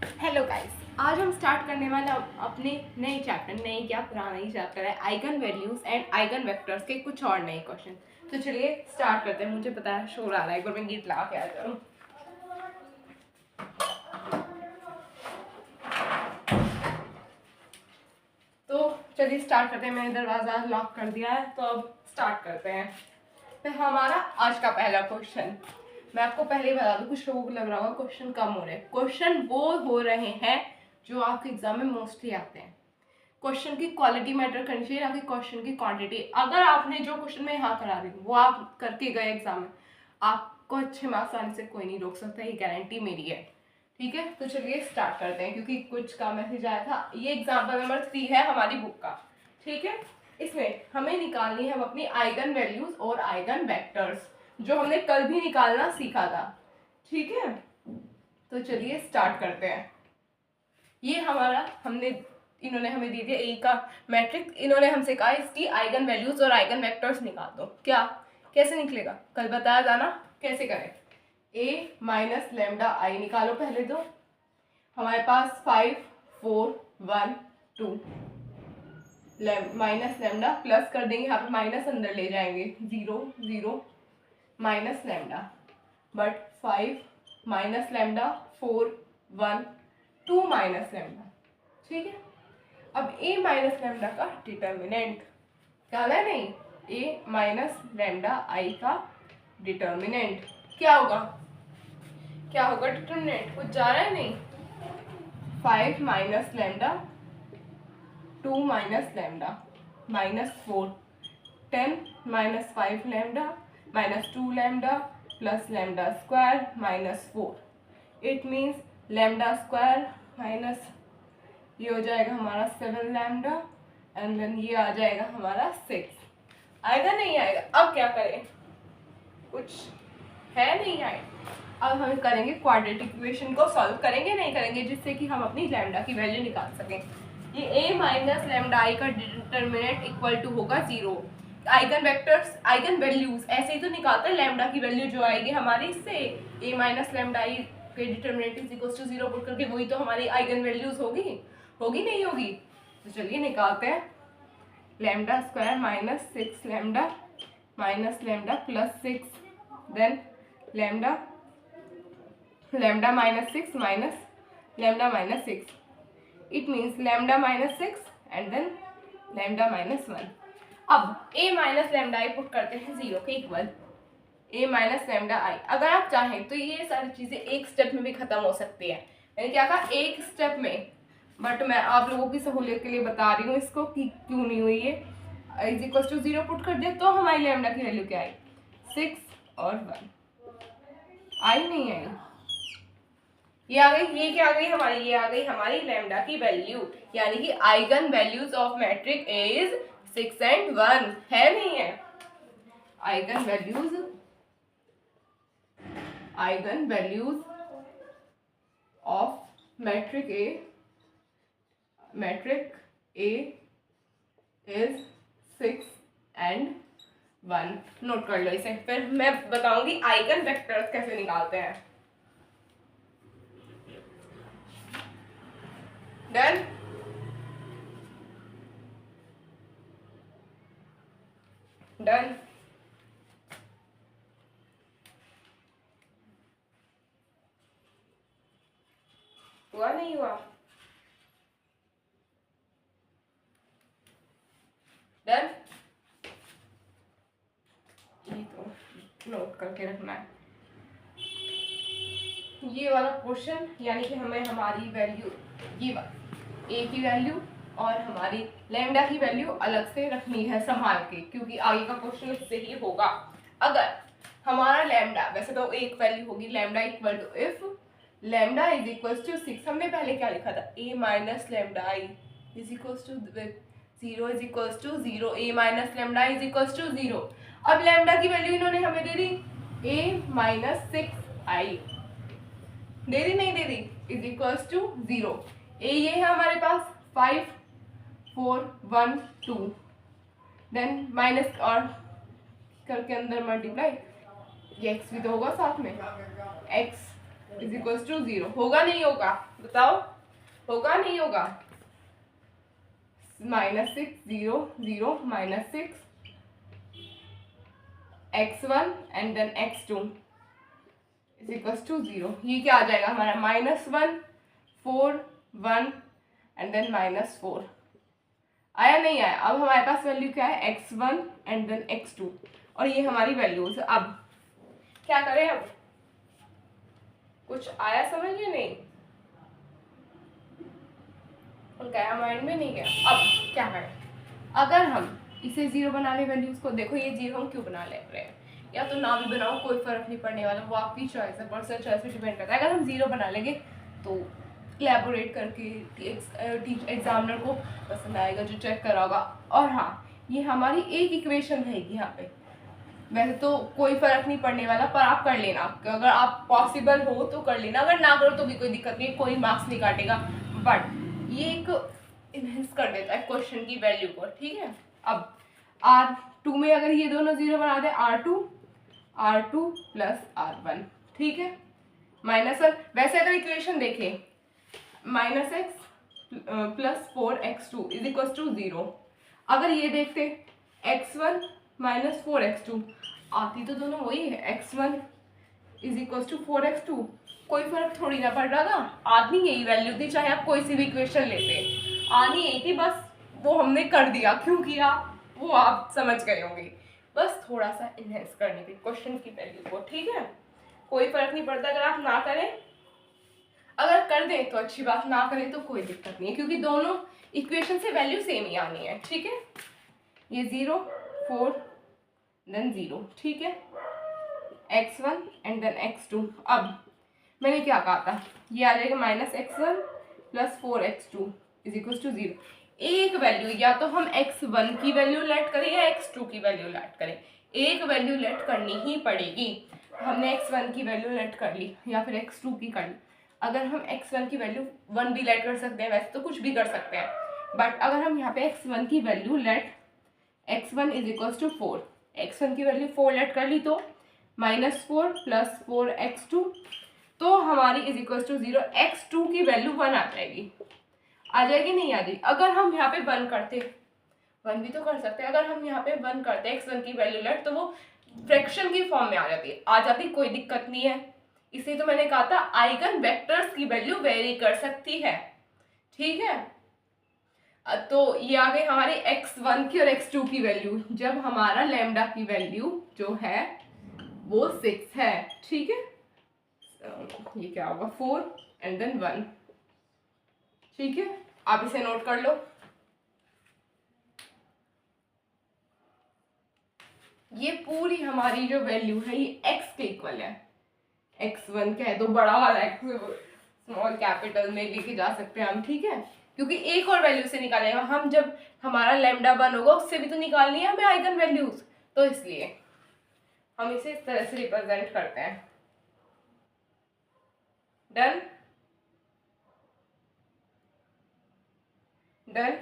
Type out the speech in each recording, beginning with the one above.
Hello guys, आज हम start करने वाले अपने नए चैप्टर, नए क्या पुराना ही चैप्टर है, eigen values and eigen vectors के कुछ और नए क्वेश्चन। तो चलिए स्टार्ट करते हैं। मुझे पता है शोर आ रहा है, एक बार मैं गीत लगा के आ जाऊँ। तो चलिए स्टार्ट करते हैं। मैंने दरवाज़ा लॉक कर दिया है, तो अब स्टार्ट करते हैं। फिर हमारा आज का पहला क्वेश्चन, मैं आपको पहले ही बता दूं, कुछ लोगों को लग रहा होगा क्वेश्चन कम हो रहे हैं। क्वेश्चन वो हो रहे हैं जो आपके एग्जाम में मोस्टली आते हैं। क्वेश्चन की क्वालिटी मैटर करनी चाहिए, ना कि क्वेश्चन की क्वांटिटी। अगर आपने जो क्वेश्चन मैं यहाँ करा रही हूँ वो आप करके गए एग्जाम में, आपको अच्छे मार्क्स आने से कोई नहीं रोक सकता, ये गारंटी मेरी है। ठीक है, तो चलिए स्टार्ट करते हैं, क्योंकि कुछ का मैसेज आया था। ये एग्जाम्पल नंबर 3 है हमारी बुक का। ठीक है, इसमें हमें निकालनी है हम अपनी आइगन वैल्यूज और आइगन वेक्टर्स, जो हमने कल भी निकालना सीखा था। ठीक है, तो चलिए स्टार्ट करते हैं। ये हमारा इन्होंने हमें दी थी ए का मैट्रिक्स। इन्होंने हमसे कहा इसकी आइगन वैल्यूज और आइगन वेक्टर्स निकाल दो। क्या कैसे निकलेगा, कल बताया था ना कैसे करें। ए माइनस लेमडा आई निकालो पहले। तो हमारे पास 5 4 1 2 माइनस लेमडा प्लस कर देंगे, यहाँ पे माइनस अंदर ले जाएंगे, 0 0 minus lambda, but 5 minus lambda 4 1 2 minus lambda. ठीक है, अब ए माइनस लेमडा का डिटर्मिनेंट क्या है, नहीं, ए माइनस लेमडा आई का डिटर्मिनेंट क्या होगा, क्या होगा डिटर्मिनेंट, कुछ जा रहा है नहीं। 5 minus lambda 2 minus lambda -4 10 minus 5 lambda -2 lambda plus lambda square -4। It means lambda square minus ये हो जाएगा हमारा 7 लैम्डा एंड देन ये आ जाएगा हमारा 6। आएगा नहीं आएगा, अब क्या करें, कुछ है नहीं आए। अब हम करेंगे क्वाड्रेटिक इक्वेशन को सॉल्व करेंगे, नहीं करेंगे, जिससे कि हम अपनी लैम्डा की वैल्यू निकाल सकें। ये ए माइनस लैम्डा आई का डिटर्मिनेंट इक्वल टू होगा 0। आइगन वेक्टर्स आइगन वैल्यूज ऐसे ही तो निकालते हैं, लैम्डा की वैल्यू जो आएगी हमारी इससे ए माइनस लैम्डा आई के determinant is equal to 0 put करके, वही तो हमारी आइगन वैल्यूज होगी, होगी नहीं होगी। तो चलिए निकालते हैं। Lambda square -6 lambda minus lambda plus 6 then lambda -6 minus lambda -6। It means lambda -6 and then lambda -1। अब ए माइनस लैम्डा आई पुट करते हैं 0 के इक्वल ए माइनस लैम्डा आई। अगर आप चाहें तो ये सारी चीज़ें एक स्टेप में भी खत्म हो सकती है। मैंने क्या कहा, एक स्टेप में, बट मैं आप लोगों की सहूलियत के लिए बता रही हूँ इसको कि क्यों नहीं हुई है। इज इक्वल टू 0 पुट कर दिया तो हमारी लैम्डा की वैल्यू क्या आई, 6 और 1। आई नहीं आई, ये आ गई। ये क्या आ गई हमारी, ये आ गई हमारी लैम्डा की वैल्यू, यानी कि eigen values of matrix is 6 and 1 है, नहीं है। Eigen values of matrix a is 6 and 1। Note कर लो इसे, फिर मैं बताऊंगी आइगन वेक्टर्स कैसे निकालते हैं। Done, done. हुआ नहीं हुआ, डन। ये तो नोट करके रखना है। ये वाला क्वेश्चन, यानी कि हमें हमारी वैल्यू, ये ए की वैल्यू और हमारी लैम्डा की वैल्यू अलग से रखनी है संभाल के, क्योंकि आगे का क्वेश्चन इससे ही होगा। अगर हमारा लैम्डा, वैसे तो एक वैल्यू होगी lambda equal to, if lambda is equal to 6, हमने पहले क्या लिखा था, A minus lambda I is equal to 0 is equal to 0, A minus lambda is equal to 0। अब लैम्डा की वैल्यू इन्होंने हमें दे दी ए माइनस 6 आई, दे दी नहीं दे दी, इज इक्वल टू 0। ए ये है हमारे पास 5 4 1 2, देन माइनस और करके अंदर मल्टीप्लाई, ये एक्स भी तो होगा साथ में, एक्स इज इक्वल्स टू 0। होगा नहीं होगा बताओ, होगा नहीं होगा? -6 0 0 -6 x1 and then x2 is equals to 0। ये क्या आ जाएगा हमारा -1 4 1 एंड देन -4। आया नहीं आया? अब हमारे पास वैल्यू क्या है x1 एंड देन x2 और ये हमारी वैल्यूज। अब क्या करें? अब कुछ आया समझ या नहीं? गया माइंड में? नहीं गया? अब क्या करें? अगर हम इसे 0 बना ले वैल्यूज को, देखो ये 0 हम क्यों बना ले रहे हैं, या तो ना भी बनाओ कोई फर्क नहीं पड़ने वाला, वो आपकी चॉइस है, पर्सनल चॉइस पे डिपेंड करता है। अगर हम 0 बना लेंगे तो कोलैबोरेट करके एग्जामिनर को पसंद आएगा जो चेक करा होगा। और हाँ, ये हमारी एक इक्वेशन रहेगी यहाँ पे, वैसे तो कोई फर्क नहीं पड़ने वाला, पर आप कर लेना, अगर आप पॉसिबल हो तो कर लेना, अगर ना करो तो भी कोई दिक्कत नहीं, कोई मार्क्स नहीं काटेगा, बट ये एक इनहेंस कर देता है क्वेश्चन की वैल्यू को, ठीक है। अब R2 में अगर ये दोनों 0 बना दे, R2 प्लस R1, ठीक है, माइनस। वैसे अगर इक्वेशन देखें -x plus 4x2 is equal to 0, अगर ये देखते x1 माइनस 4x2, आती तो दोनों वही है, x1 is equal to 4x2, कोई फर्क थोड़ी ना पड़ रहा था, आनी यही वैल्यू थी, चाहे आप कोई सी भी इक्वेशन लेते, आनी यही थी, बस वो हमने कर दिया। क्यों किया वो आप समझ गए होंगे, बस थोड़ा सा इनहेंस करने के क्वेश्चन की वैल्यू को, ठीक है। कोई फर्क नहीं पड़ता अगर आप ना करें, अगर कर दें तो अच्छी बात, ना करें तो कोई दिक्कत नहीं है, क्योंकि दोनों इक्वेशन से वैल्यू सेम ही आनी है, ठीक है। ये 0 4 देन 0, ठीक है, x1 एंड देन x2। अब मैंने क्या कहा था, ये आ जाएगा -x1 plus 4x2 is equal to 0। एक वैल्यू, या तो हम x1 की वैल्यू लेट करें या x2 की वैल्यू लेट करें, एक वैल्यू लेट करनी ही पड़ेगी। हमने x1 की वैल्यू लेट कर ली या फिर x2 की कर ली। अगर हम x1 की वैल्यू 1 भी लेट कर सकते हैं, वैसे तो कुछ भी कर सकते हैं, बट अगर हम यहाँ पे x1 की value let x1 is equal to 4, x1 की वैल्यू 4 लेट कर ली तो -4 प्लस 4x2, तो हमारी इज इक्वल टू 0, x2 की वैल्यू 1 आ जाएगी, आ जाएगी नहीं आ जाएगी। अगर हम यहाँ पे 1 करते, 1 भी तो कर सकते हैं, अगर हम यहाँ पे 1 करते x1 की वैल्यू लेट, तो वो फ्रैक्शन की फॉर्म में आ जाती, कोई दिक्कत नहीं है। इसलिए तो मैंने कहा था आइगन वेक्टर्स की वैल्यू वेरी कर सकती है, ठीक है। तो ये आ गई हमारी x1 की और x2 की वैल्यू, जब हमारा लैम्डा की वैल्यू जो है वो 6 है, ठीक है। ये क्या होगा 4 एंड देन 1, ठीक है, आप इसे नोट कर लो। ये पूरी हमारी जो वैल्यू है ये x के इक्वल है, x1 क्या है तो बड़ा वाला x स्मॉल कैपिटल में लेके जा सकते हैं हम, ठीक है, क्योंकि एक और वैल्यू से निकालेंगे हम, जब हमारा लैम्डा 1 होगा उससे भी तो निकालनी है हमें आइगन वैल्यूज, तो इसलिए हम इसे इस तरह से रिप्रेजेंट करते हैं। डन डन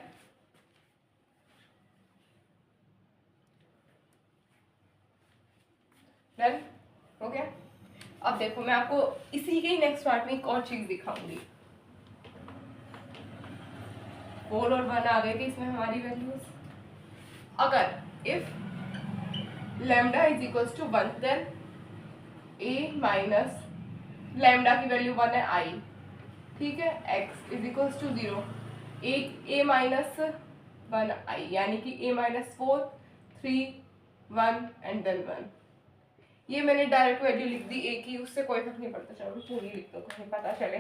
डन हो गया। अब देखो मैं आपको इसी के नेक्स्ट पार्ट में एक और चीज दिखाऊंगी। 4 और 1 आ गए थे इसमें हमारी वैल्यूज। अगर if lambda is equals to 1 then a minus lambda की वैल्यू 1 है i, ठीक है, x is equals to 0, a minus 1 i, यानी कि a माइनस 4 3 1 एंड देन 1। ये मैंने डायरेक्ट वैल्यू लिख दी a की, उससे कोई फर्क नहीं पड़ता, चलो पूरी लिख दो, कहीं पता चले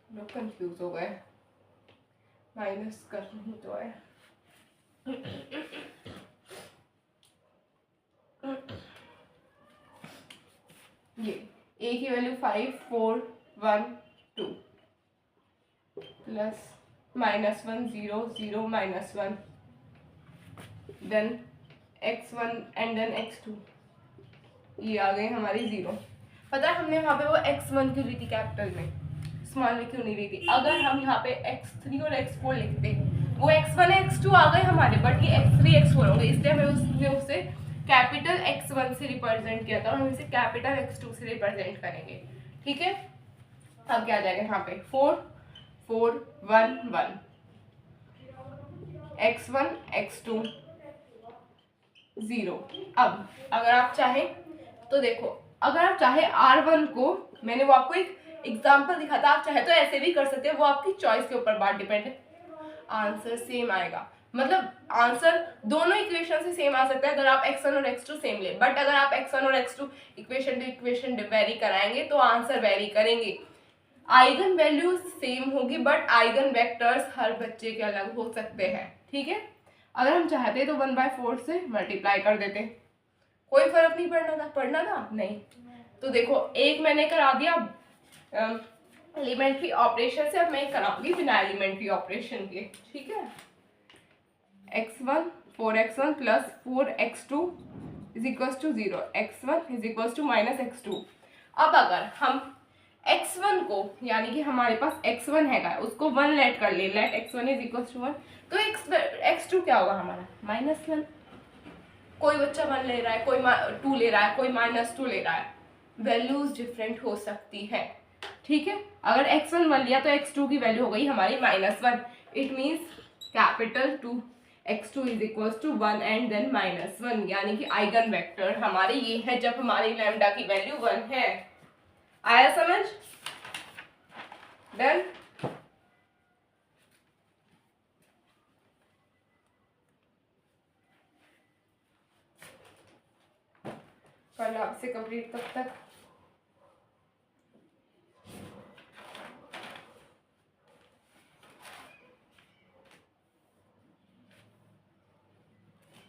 लोग कंफ्यूज हो गए, माइनस करनी तो है। ये a की value 5 4 1 2 plus -1 0 0 -1 then x1 and then x2, ये आ गई हमारी 0। पता है हमने वहाँ पे वो x1 क्यों ली थी कैपिटल में, स्मॉल में क्यों नहीं ली थी? अगर हम यहाँ पे x3 और x4 लिखते, वो x1 x2 आ गए हमारे, बट ये x3 x4 होंगे, इसलिए हमें उसने उसे कैपिटल x1 से रिप्रेजेंट किया था और हम इसे कैपिटल x2 से रिप्रेजेंट करेंगे, ठीक है। अब क्या आ जाएगा यहाँ पे 4 4 1 1 x1 x2 0। अब अगर आप चाहें तो देखो, अगर आप चाहे R1 को, मैंने वो आपको एक एग्जाम्पल दिखा था, आप चाहे तो ऐसे भी कर सकते हैं, वो आपकी चॉइस के ऊपर बात डिपेंड है। आंसर सेम आएगा, मतलब आंसर दोनों इक्वेशन से सेम आ सकता है अगर आप x1 और x2 सेम ले, बट अगर आप x1 और x2 equation two equation very कराएंगे तो आंसर वेरी करेंगे। आइगन वैल्यूज सेम होगी बट आइगन वेक्टर्स हर बच्चे के अलग हो सकते हैं, ठीक है। अगर हम चाहते तो 1/4 से मल्टीप्लाई कर देते, कोई फर्क नहीं पड़ना था नहीं। तो देखो एक मैंने करा दिया एलिमेंट्री ऑपरेशन से, अब मैं कराऊंगी बिना एलिमेंट्री ऑपरेशन के, ठीक है। x1 4x1 plus 4x2 is equal to 0, x1 is equal to minus x2। अब अगर हम x1 को, यानी कि हमारे पास x1 है उसको 1 लेट कर ले, late x1 is equal to 1, तो x2 क्या होगा हमारा -1। कोई बच्चा 1 ले रहा है, कोई 2 ले रहा है, कोई -2 ले रहा है, वैल्यूज डिफरेंट हो सकती है, ठीक है। अगर x1 1 लिया तो x2 की वैल्यू हो गई हमारी -1। It means capital 2 x2 is equal to 1 and then -1, यानी कि आइगन वेक्टर हमारे ये है जब हमारी लैम्डा की वैल्यू 1 है। आया समझ? डन। कल आपसे कंप्लीट कब तक?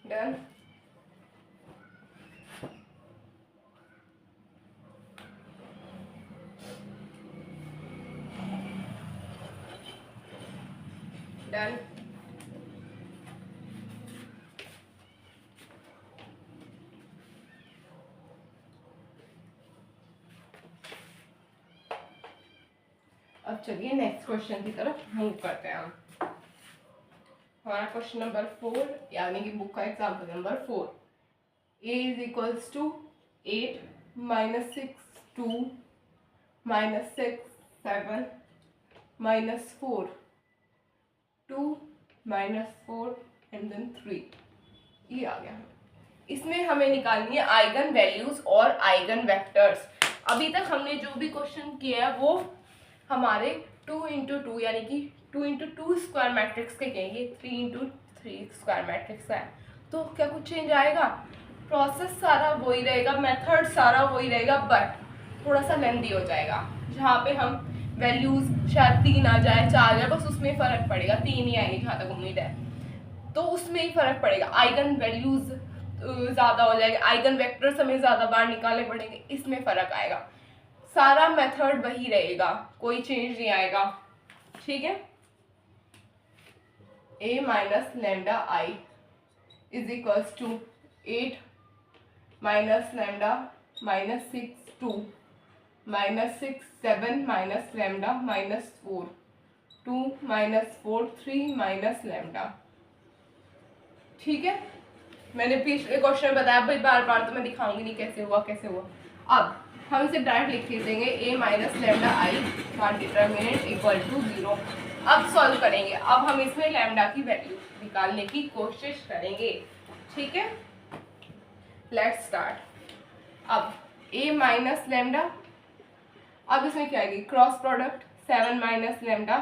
डन। डन। अब चलिए नेक्स्ट क्वेश्चन की तरफ मूव करते हैं हम। हमारा क्वेश्चन नंबर 4, यानी कि बुक का example number 4, a is equals to 8 -6 2 -6 7 -4 2 -4 and then 3, ये आ गया। इसमें हमें निकालनी है आइगन वैल्यूज और आइगन वेक्टर्स। अभी तक हमने जो भी क्वेश्चन किया है वो हमारे 2 × 2 यानी कि 2 × 2 स्क्वायर मैट्रिक्स के कहेंगे, 3 × 3 स्क्वायर मैट्रिक्स है। तो क्या कुछ चेंज आएगा? प्रोसेस सारा वही रहेगा, मेथड सारा वही रहेगा, बट थोड़ा सा लेंदी हो जाएगा। जहाँ पे हम वैल्यूज शायद 3 आ जाए 4 आ जाए, बस उसमें फ़र्क पड़ेगा, 3 ही आएंगे जहाँ तक उम्मीद है, तो उसमें ही फ़र्क पड़ेगा। आइगन वैल्यूज ज़्यादा हो जाएगा, आइगन वेक्टर्स हमें ज़्यादा बार निकालने पड़ेंगे, इसमें फ़र्क आएगा। सारा मेथड वही रहेगा, कोई चेंज नहीं आएगा, ठीक है। a minus lambda I is equals to 8 minus lambda -6 2 -6 7 minus lambda -4 2 -4 3 minus lambda, ठीक है। मैंने पिछले क्वेश्चन में बताया भाई, बार बार तो मैं दिखाऊंगी नहीं कैसे हुआ कैसे हुआ। अब हम इसे डायरेक्ट लिख देंगे a माइनस लैम्डा आई का डिटर्मिनेंट इक्वल टू 0। अब सॉल्व करेंगे, अब हम इसमें लैम्डा की वैल्यू निकालने की कोशिश करेंगे, ठीक है। Let's start. अब a माइनस लैम्डा, अब इसमें क्या आएगी क्रॉस प्रोडक्ट 7 माइनस लैम्डा।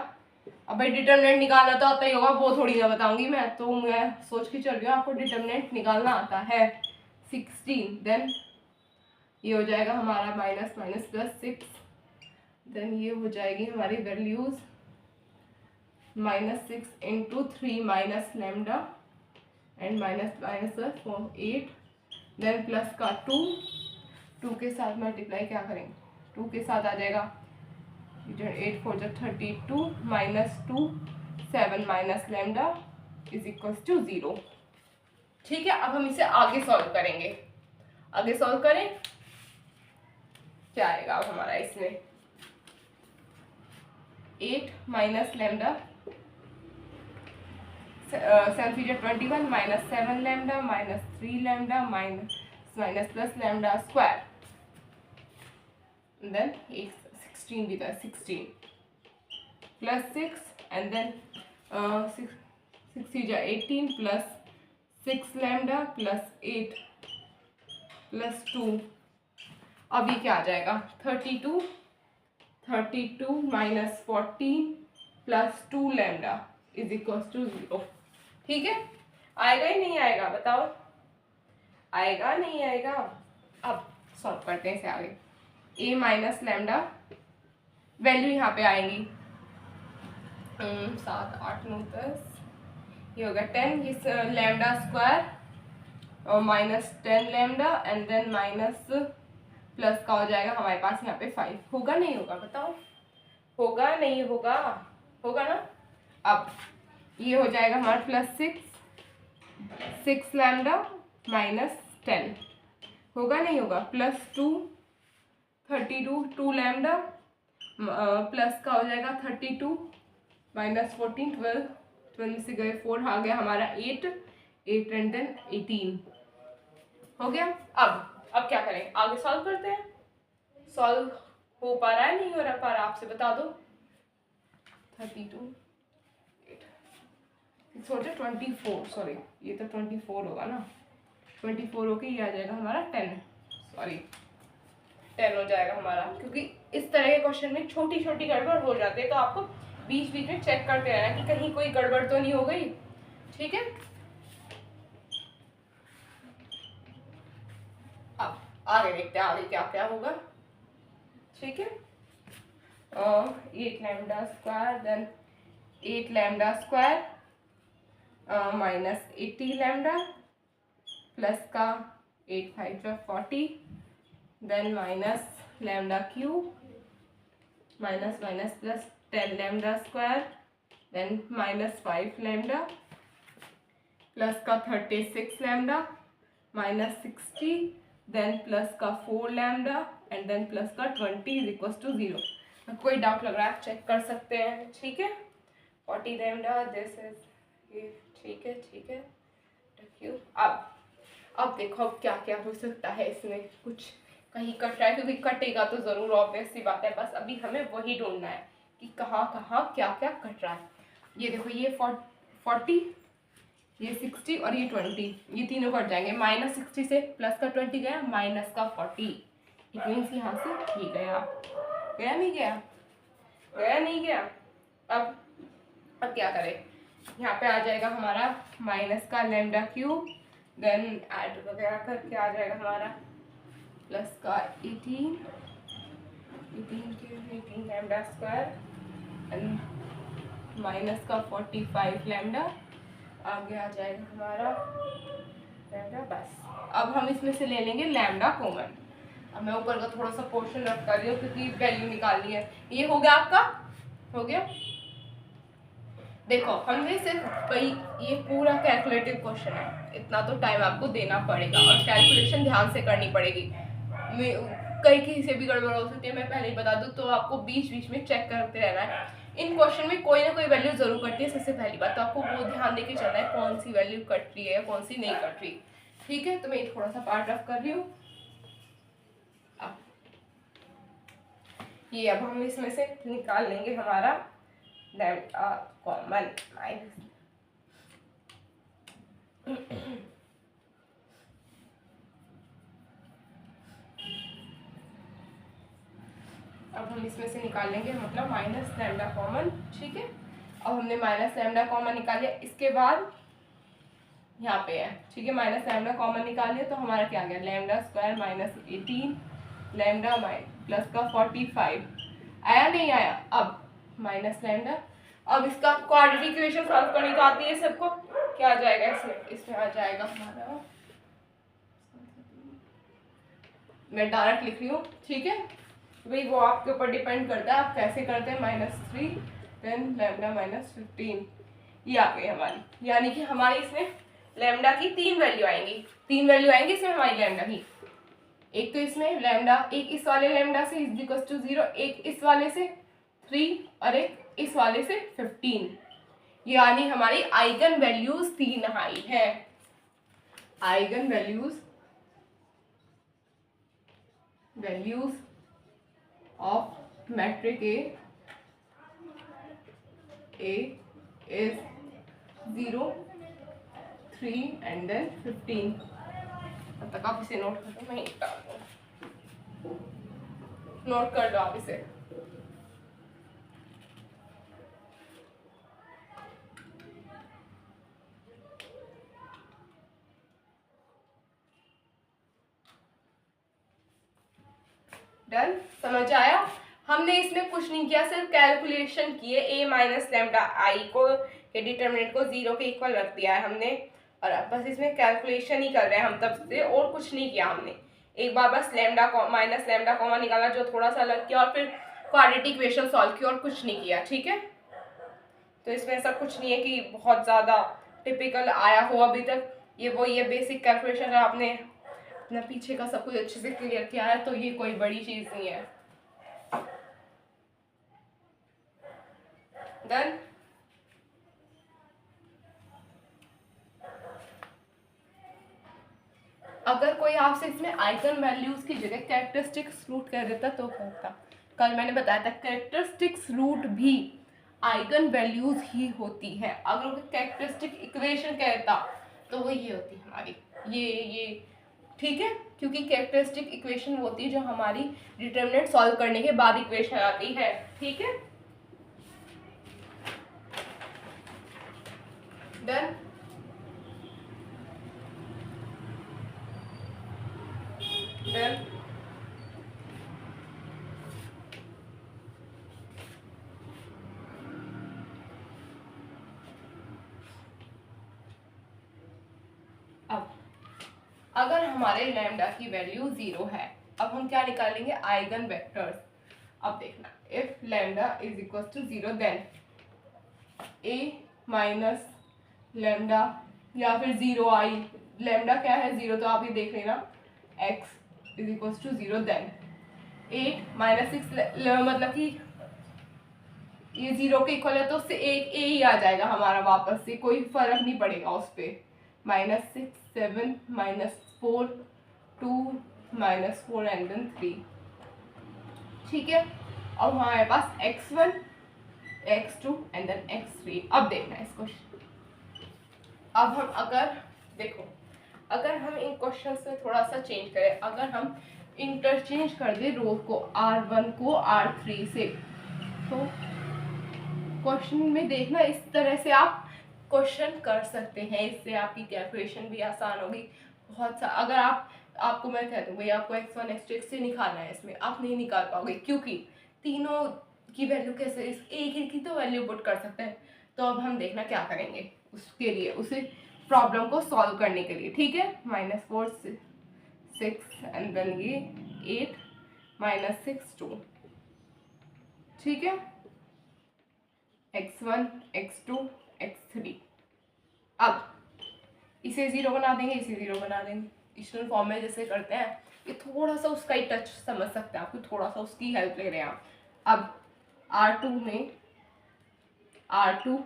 अब भाई डिटर्मिनेंट निकालना तो आता ही होगा, वो थोड़ी ना बताऊंगी मैं, तो मैं सोच के चल रही हूँ आपको डिटर्मिनेंट निकालना आता है। 16 देन ये हो जाएगा हमारा माइनस माइनस प्लस 6, देन ये हो जाएगी हमारी values -6 × 3 minus lambda and minus minus 8, then plus का 2 के साथ मल्टीप्लाई क्या करेंगे, 2 के साथ आ जाएगा 8 4 32 -2 7 minus lambda is equal to 0, ठीक है। अब हम इसे आगे सॉल्व करेंगे, आगे सॉल्व करें क्या आएगा अब हमारा इसमें 8 minus lambda 7 3 21 -7 lambda -3 lambda minus plus lambda square, then 16 भी था, 16 प्लस 6 एंड देन 6 जा 18 प्लस 6 लैम्डा प्लस 8 प्लस 2, अब ये क्या आ जाएगा 32 minus 14 plus 2 lambda is equal to 0। ठीक है, आएगा ही नहीं आएगा बताओ, आएगा नहीं आएगा। अब सॉल्व करते हैं इसे आगे। a माइनस लैम्डा वैल्यू यहाँ पे आएंगी 7 8 9 10, ये होगा 10, ये लैम्डा स्क्वायर और minus 10 lambda and then minus plus का हो जाएगा हमारे पास यहाँ पे 5। होगा नहीं होगा बताओ, होगा नहीं होगा, होगा ना। अब ये हो जाएगा हमारा प्लस 6 लैम्डा माइनस 10, होगा नहीं होगा, प्लस 2 लैम्डा प्लस का हो जाएगा 32 माइनस 14 12 से गए 4, आ गया हमारा 8 एंड देन 18 हो गया। अब क्या करें, आगे सॉल्व करते हैं। सॉल्व हो पा रहा है नहीं हो पा रहा, आपसे बता दो। 32 24, सॉरी ये तो 24 होगा ना, 24 होके ये आ जाएगा हमारा 10 हो जाएगा हमारा, क्योंकि इस तरह के क्वेश्चन में छोटी छोटी गड़बड़ हो जाती है, तो आपको बीच बीच में चेक करते रहना कि कहीं कोई गड़बड़ तो नहीं हो गई। ठीक है, अब आगे देखते हैं आगे क्या क्या होगा। ठीक है, 8 lambda square then 8 lambda square minus 80 lambda plus का 8 5 40 then minus lambda cube minus plus 10 lambda square then minus 5 lambda plus का 36 लैम्डा माइनस 60 देन प्लस का 4 लैम्डा एंड देन प्लस का 20 इज इक्वल टू 0। कोई doubt लग रहा है आप check कर सकते हैं। ठीक है, 40 लैम्डा दिस इज ये, ठीक है क्यों। अब देखो अब क्या क्या हो सकता है इसमें, कुछ कहीं कट रहा है, क्योंकि कटेगा तो ज़रूर, ऑब्वियस सी बात है, बस अभी हमें वही ढूंढना है कि कहाँ कहाँ क्या क्या कट रहा है। ये देखो ये 40 ये 60 और ये 20, ये तीनों कट जाएंगे। माइनस 60 से प्लस का 20 गया, माइनस का 40, इट मीन्स यहाँ से ये गया नहीं गया। अब क्या करें, यहाँ पे आ जाएगा हमारा माइनस का लैम्डा क्यूब देन ऐड वगैरह करके आ जाएगा हमारा प्लस का 18 लैम्डा स्क्वायर एंड माइनस का 45 लैम्डा, आगे आ जाएगा हमारा लैम्डा। बस अब हम इसमें से ले लेंगे लैम्डा कॉमन। अब मैं ऊपर का थोड़ा सा पोर्शन रख कर रही हूँ क्योंकि वैल्यू निकालनी है। ये हो गया आपका, हो गया। देखो हमने सिर्फ ये पूरा कैलकुलेटिव क्वेश्चन है, इतना तो टाइम आपको देना पड़ेगा और कैलकुलेशन ध्यान से करनी पड़ेगी। कहीं से भी गड़बड़ हो सकती है, मैं पहले ही बता दूँ, तो आपको बीच बीच में चेक करते रहना है। इन क्वेश्चन में कोई ना कोई वैल्यू जरूर कटती है, सबसे पहली बात तो आपको वो ध्यान देके चलना है कौन सी वैल्यू कट रही है या कौन सी नहीं कट रही। ठीक है, तो मैं थोड़ा सा पार्ट रफ कर रही हूँ। ये अब हम इसमें से निकाल लेंगे हमारा लैम्डा कॉमन माइनस अब हम इसमें से निकाल लेंगे मतलब माइनस लैम्डा कॉमन। ठीक है, अब हमने माइनस लैम्डा कॉमन निकाल लिया, इसके बाद यहाँ पे है। ठीक है, माइनस लैम्डा कॉमन निकाल लिया तो हमारा क्या आ गया, lambda square minus 18 lambda plus का 45 आया नहीं आया। अब माइनस लैम्डा, अब इसका क्वाड्रेटिक इक्वेशन सॉल्व करनी तो आती है सबको। क्या आ जाएगा इसमें आ जाएगा हमारा, मैं डायरेक्ट लिख रही हूँ। ठीक है भाई, वो आपके ऊपर डिपेंड करता है आप कैसे करते हैं। -3 देन लैम्डा -15 ये आ गई हमारी, यानी कि हमारी इसमें लैम्डा की 3 वैल्यू आएंगी इसमें हमारी लैम्डा की। एक तो इसमें लैम्डा, एक इस वाले लैम्डा से इज इक्वल टू 0, एक इस वाले से 3 और एक इस वाले से 15, यानी हमारी आइगन वैल्यूज 3 आई है। Eigen values of metric A is 0, 3 and then 15. अब तक आप इसे नोट कर दो, मैं डाल दूँ, नोट कर दो आप इसे। डन, समझ आया? हमने इसमें कुछ नहीं किया, सिर्फ कैलकुलेशन किए, a माइनस लेमडा आई को के डिटर्मिनेंट को 0 के इक्वल रख दिया है हमने, और अब बस इसमें कैलकुलेशन ही कर रहे हैं हम तब से, और कुछ नहीं किया हमने। एक बार बस लेमडा माइनस लेमडा कॉमा निकाला जो थोड़ा सा अलग किया, और फिर क्वाड्रेटिक इक्वेशन सॉल्व किया, और कुछ नहीं किया। ठीक है, तो इसमें ऐसा कुछ नहीं है कि बहुत ज़्यादा टिपिकल आया हो अभी तक। ये बेसिक कैलकुलेशन अगर आपने अपना पीछे का सब कुछ अच्छे से क्लियर किया है तो ये कोई बड़ी चीज़ नहीं है। डन। अगर कोई आपसे इसमें आइगन वैल्यूज की जगह कैरेक्टरिस्टिक्स रूट कर देता तो करता। कल मैंने बताया था कैरेक्टरिस्टिक्स रूट भी आइगन वैल्यूज ही होती है। अगर कोई कैरेक्टरिस्टिक इक्वेशन कहता तो वो ये होती है हमारी ये ठीक है, क्योंकि कैरेक्टरिस्टिक इक्वेशन होती है जो हमारी डिटर्मिनेंट सॉल्व करने के बाद इक्वेशन आती है। ठीक है, डन। डन, अब अगर हमारे लैम्डा की वैल्यू 0 है, अब हम क्या निकालेंगे, आइगन वेक्टर्स। अब देखना, if lambda is equal to 0 then a minus lambda या फिर 0 आई, लैम्डा क्या है 0, तो आप ये देख लेना, x is equal to 0 then 8 minus 6, मतलब कि ये 0 के इक्वल है तो उससे एक a ही आ जाएगा हमारा वापस से, कोई फर्क नहीं पड़ेगा उस पर। -6 7 -4 2 -4 एंड देन 3। ठीक है, अब हमारे पास x1 x2 and then x3। अब देखना है इसको, अब हम अगर देखो, अगर हम इन क्वेश्चंस में थोड़ा सा चेंज करें, अगर हम इंटरचेंज कर दे रो को r1 को r3 से, तो क्वेश्चन में देखना इस तरह से आप क्वेश्चन कर सकते हैं, इससे आपकी कैलकुलेशन भी आसान होगी बहुत सा। अगर आपको मैं कह दूँ भाई आपको x1 x2 x3 निकालना है, इसमें आप नहीं निकाल पाओगे क्योंकि तीनों की वैल्यू कैसे, इस एक की तो वैल्यू पुट कर सकते हैं। तो अब हम देखना क्या करेंगे उसके लिए, उसे प्रॉब्लम को सॉल्व करने के लिए। ठीक है, -4 6 एंड देन ये 8 -6 2। ठीक है, x1 x2 x3। अब इसे 0 बना देंगे, इसे 0 बना देंगे, इक्वेशनल फॉर्म में जैसे करते हैं। ये थोड़ा सा उसका ही टच समझ सकते हैं, आपको थोड़ा सा उसकी हेल्प ले रहे हैं आप। अब R2 में R2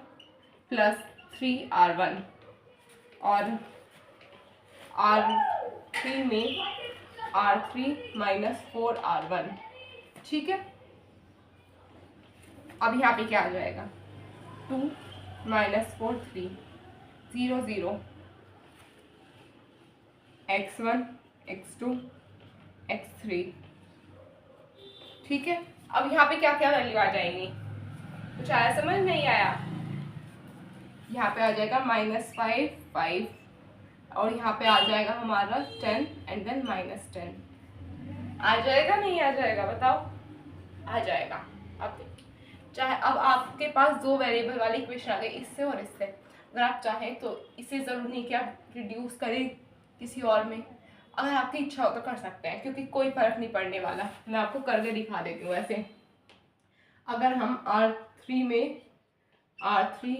+ 3R1 और R3 में R3 - 4R1। ठीक है, अब यहाँ पे क्या आ जाएगा, 2 - 4 3 0 0 x1 x2 x3। ठीक है, अब यहाँ पे क्या क्या वैल्यू आ जाएंगी, कुछ आया समझ नहीं आया? यहाँ पे आ जाएगा -5 5 और यहाँ पे आ जाएगा हमारा 10 एंड देन -10। आ जाएगा नहीं आ जाएगा बताओ? आ जाएगा। अब चाहे अब आपके पास दो वेरिएबल वाली इक्वेशन आ गई, इससे और इससे। अगर आप चाहें तो इसे ज़रूर नहीं कि आप रिड्यूस करें किसी और में, अगर आपकी इच्छा हो तो कर सकते हैं, क्योंकि कोई फर्क नहीं पड़ने वाला। मैं आपको करके दिखा देती हूँ। ऐसे अगर हम R3 में R3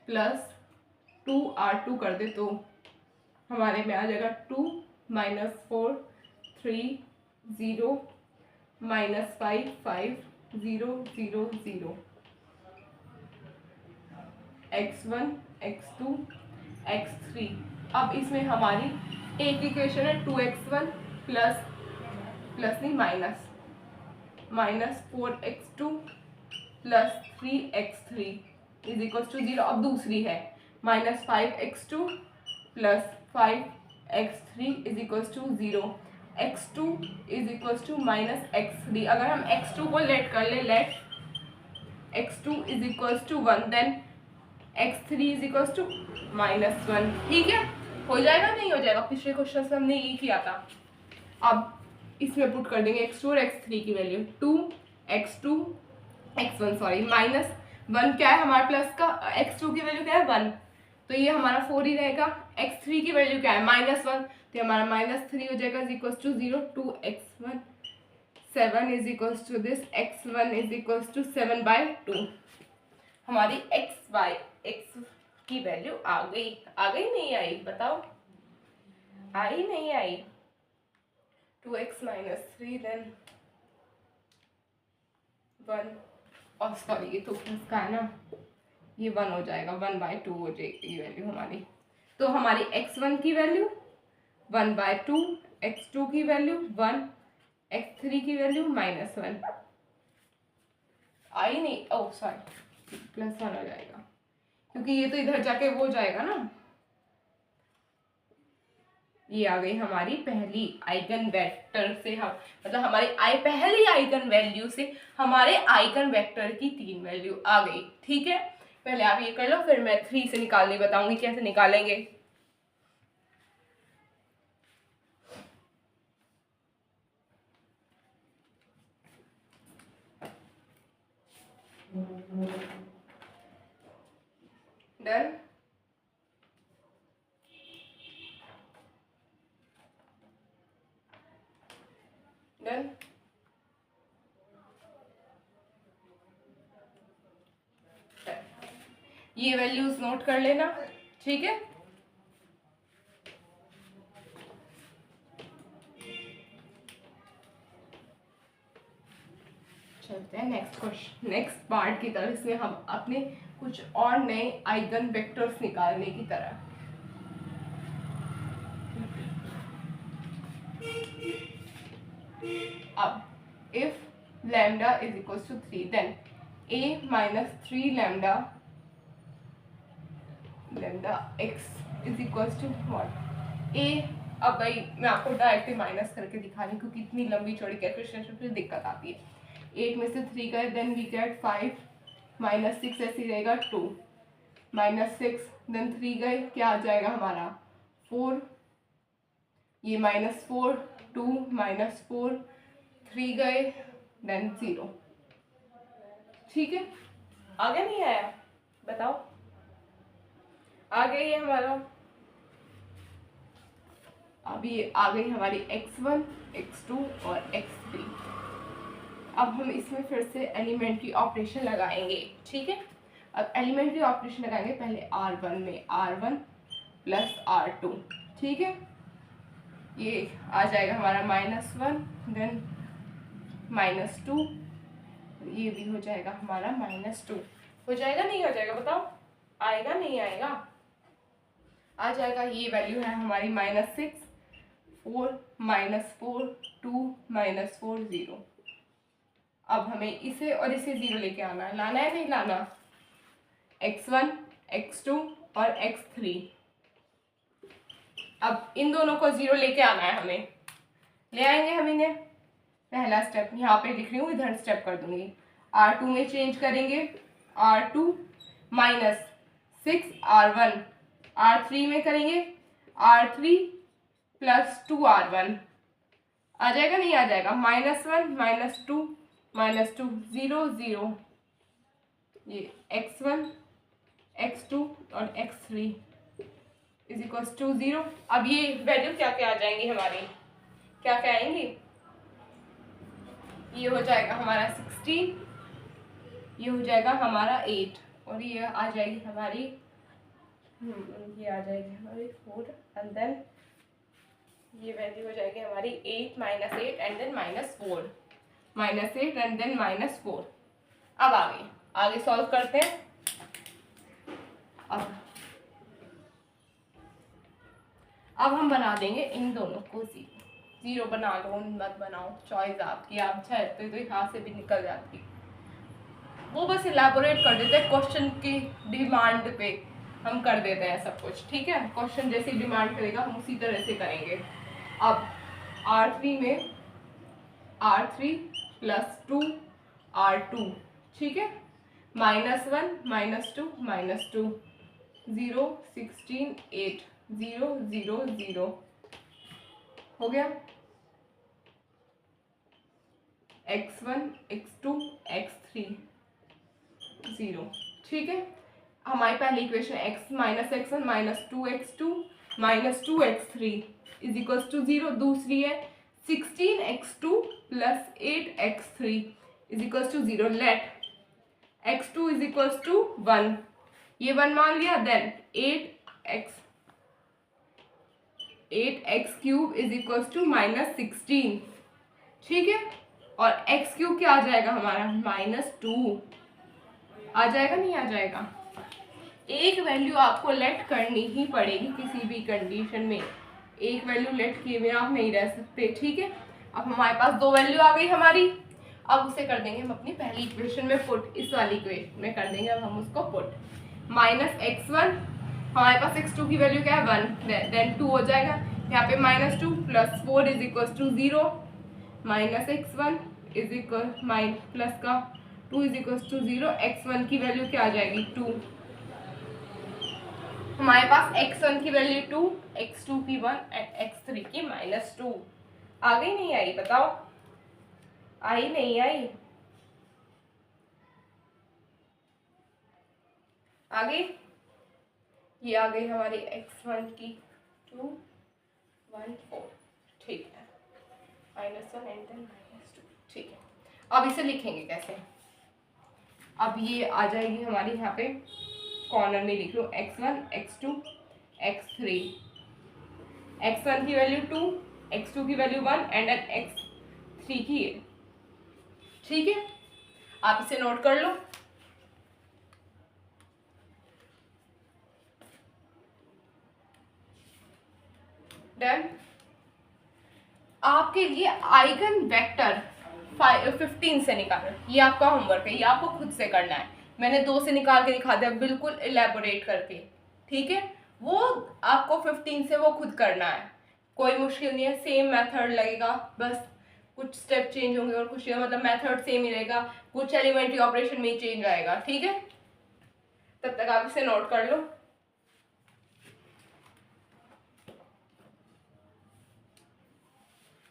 + 2R2 कर दे तो हमारे में आ जाएगा 2 - 4 3 0 -5 5 0 0 0 x1 x2 x3। अब इसमें हमारी एक इक्वेशन है 2x1 प्लस नहीं minus -4x2 plus 3x3 is equal to 0। अब दूसरी है -5x2 plus 5x3 is equal to 0। x2 is equal to -x3। अगर हम x2 को लेट कर ले, let x2 is equal to 1, then x3 is equal to -1। ठीक है, हो जाएगा नहीं हो जाएगा? पिछले क्वेश्चन में हमने ये किया था। अब इसमें पुट कर देंगे x2 और x3 की वैल्यू। 2x2 x1 सॉरी -1 क्या है हमारे प्लस का, x2 की वैल्यू क्या है 1, तो ये हमारा 4 ही रहेगा। x3 की वैल्यू क्या है -1, तो हमारा -3 हो जाएगा is equal to 0। 2x1 7 is equal to this, x1 is equal to 7/2। हमारी x की वैल्यू आ गई नहीं आई? बताओ, आई नहीं आई? 2x - 3 देन 1, और सॉरी ये तो प्लस का है ना, ये 1 हो जाएगा, 1/2 हो जाएगी ये वैल्यू हमारी। तो हमारी x1 की वैल्यू 1/2, x2 की वैल्यू 1, x3 की वैल्यू -1। आई नहीं, ओह सॉरी +1 हो जाएगा, क्योंकि ये तो इधर जाके वो जाएगा ना। ये आ गई हमारी पहली आइगन वेक्टर से, हम मतलब हमारी पहली आइगन वैल्यू से हमारे आइगन वेक्टर की 3 वैल्यू आ गई। ठीक है, पहले आप ये कर लो, फिर मैं 3 से निकालनी बताऊंगी कैसे निकालेंगे। डन। डन। ये वैल्यूज नोट कर लेना। ठीक है, चलते हैं नेक्स्ट क्वेश्चन, नेक्स्ट पार्ट की तरफ। इसमें हम अपने कुछ और नए आइगन वेक्टर्स निकालने की तरह। अब if lambda is equals to 3, then a minus 3 lambda x is equals to what? a, अब भाई मैं आपको डायरेक्टली माइनस करके दिखा रही हूँ क्योंकि इतनी लंबी चौड़ी कैलकुलेशन फिर दिक्कत आती है। 8 में से 3 गए, देन वी गेट 5 -6 ऐसे ही रहेगा 2 -6, देन 3 गए, क्या आ जाएगा हमारा 4, ये -4 2 -4 3 गए, देन 0। ठीक है, आगे नहीं आया? बताओ, आ गई है हमारा। अब ये आ गई हमारी x1 x2 और x3। अब हम इसमें फिर से एलिमेंट्री ऑपरेशन लगाएंगे। ठीक है, अब एलिमेंट्री ऑपरेशन लगाएंगे पहले r1 में, r1 प्लस r2। ठीक है, ये आ जाएगा हमारा -1, देन -2, ये भी हो जाएगा हमारा -2। हो जाएगा नहीं हो जाएगा? बताओ, आएगा नहीं आएगा? आ जाएगा। ये वैल्यू है हमारी -6 4 -4 2 -4 0। अब हमें इसे और इसे 0 लेके आना है, लाना है नहीं लाना? x1 x2 और x3, अब इन दोनों को 0 लेके आना है हमें। ले आएंगे हम इन्हें। पहला स्टेप यहाँ पे लिख रही हूँ, इधर स्टेप कर दूंगी। r2 में चेंज करेंगे, r2 -6 r1, r3 में करेंगे r3 प्लस 2 r1। आ जाएगा नहीं आ जाएगा? -1 -2 -2 0 0। ये x1 x2 और x3 इज इक्वल टू 0। अब ये वैल्यू क्या क्या आ जाएंगी हमारी, क्या क्या आएंगी? ये हो जाएगा हमारा 16, ये हो जाएगा हमारा 8, और ये आ जाएगी हमारी ये आ जाएगी हमारी 4, एंड देन ये वैल्यू हो जाएगी हमारी 8 -8 एंड देन -4, -8 एंड देन -4। अब आगे सॉल्व करते हैं। अब हम बना देंगे इन दोनों को 0। जीरो बना लो, मत बनाओ, चॉइस आपकी, आप चाहते तो यहाँ से भी निकल जाती। वो बस इलेबोरेट कर देते हैं क्वेश्चन की डिमांड पे, हम कर देते हैं सब कुछ, ठीक है। क्वेश्चन जैसे डिमांड करेगा हम उसी तरह से करेंगे। अब R3 में R3 + 2 R2, ठीक है, -1 -2 -2 0 16 8 0 0 0 हो गया। x1 x2 x3 0, ठीक है। हमारी पहली equation x -x1 -2x2 -2x3 = 0। दूसरी है 16x2 + 8x3 = 0। लेट x2 = 1, ये 1 मान लिया। देन 8x³ = -16, ठीक है। और x³ क्या आ जाएगा हमारा, -2 आ जाएगा, नहीं आ जाएगा। एक वैल्यू आपको लेट करनी ही पड़ेगी किसी भी कंडीशन में, एक वैल्यू लेट किए बिना आप नहीं रह सकते, ठीक है। अब हमारे पास 2 वैल्यू आ गई हमारी। अब उसे कर देंगे हम अपनी पहली इक्वेशन में पुट, इस वाली इक्वेशन में कर देंगे अब हम उसको पुट। -x1, हमारे पास x2 की वैल्यू क्या है 1, देन 2 हो जाएगा। यहाँ पे -2 + 4 = 0, -x1 प्लस का 2 = 0। x1 की वैल्यू क्या आ जाएगी 2, हमारे पास x1 की वैल्यू 2, x2 की 1 एंड x3 की -2। आ गई नहीं आई, बताओ, आई नहीं आई, आ गई। ये आ गई हमारी x1 की 2 1 4, ठीक है, -1 एंड देन -2, ठीक है। अब इसे लिखेंगे कैसे, अब ये आ जाएगी हमारी, यहाँ पे कॉर्नर में लिख लो x1 x2 x3, x1 की वैल्यू 2, x2 की वैल्यू 1 एंड x3 की, ठीक है। आप इसे नोट कर लो। डन। आपके लिए आइगन वेक्टर 15 से निकालना, ये आपका होमवर्क है, ये आपको खुद से करना है। मैंने 2 से निकाल के दिखा दिया बिल्कुल इलेबोरेट करके, ठीक है। वो आपको 15 से वो खुद करना है, कोई मुश्किल नहीं है, सेम मेथड लगेगा, बस कुछ स्टेप चेंज होंगे और कुछ, मतलब मेथड सेम ही रहेगा, कुछ एलिमेंट्री ऑपरेशन में ही चेंज आएगा, ठीक है। तब तक आप इसे नोट कर लो।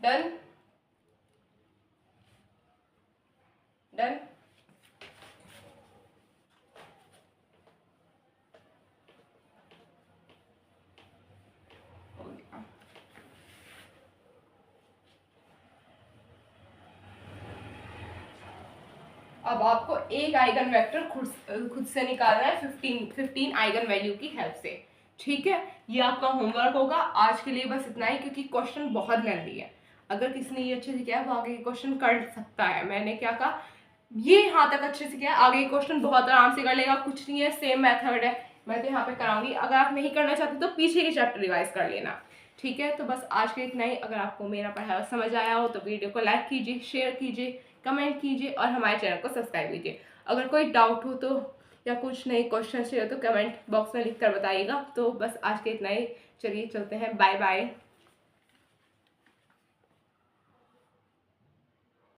Done done. अब आपको एक आइगन वेक्टर खुद से निकालना है 15 आइगन वैल्यू की हेल्प से, ठीक है। ये आपका होमवर्क होगा आज के लिए, बस इतना ही, क्योंकि क्वेश्चन बहुत लेंथी है। अगर किसी ने ये अच्छे से किया वो आगे क्वेश्चन कर सकता है। मैंने क्या कहा, ये यहाँ तक अच्छे से किया, आगे क्वेश्चन बहुत आराम से कर लेगा, कुछ नहीं है, सेम मेथड है। मैं तो यहाँ पे कराऊंगी, अगर आप नहीं करना चाहते तो पीछे के चैप्टर रिवाइज कर लेना, ठीक है। तो बस आज के इतना ही। अगर आपको मेरा पढ़ाया समझ आया हो तो वीडियो को लाइक कीजिए, शेयर कीजिए, कमेंट कीजिए और हमारे चैनल को सब्सक्राइब कीजिए। अगर कोई डाउट हो तो, या कुछ नए क्वेश्चन चाहिए तो कमेंट बॉक्स में लिख कर बताइएगा। तो बस आज के इतना ही, चलिए चलते हैं, बाय बाय।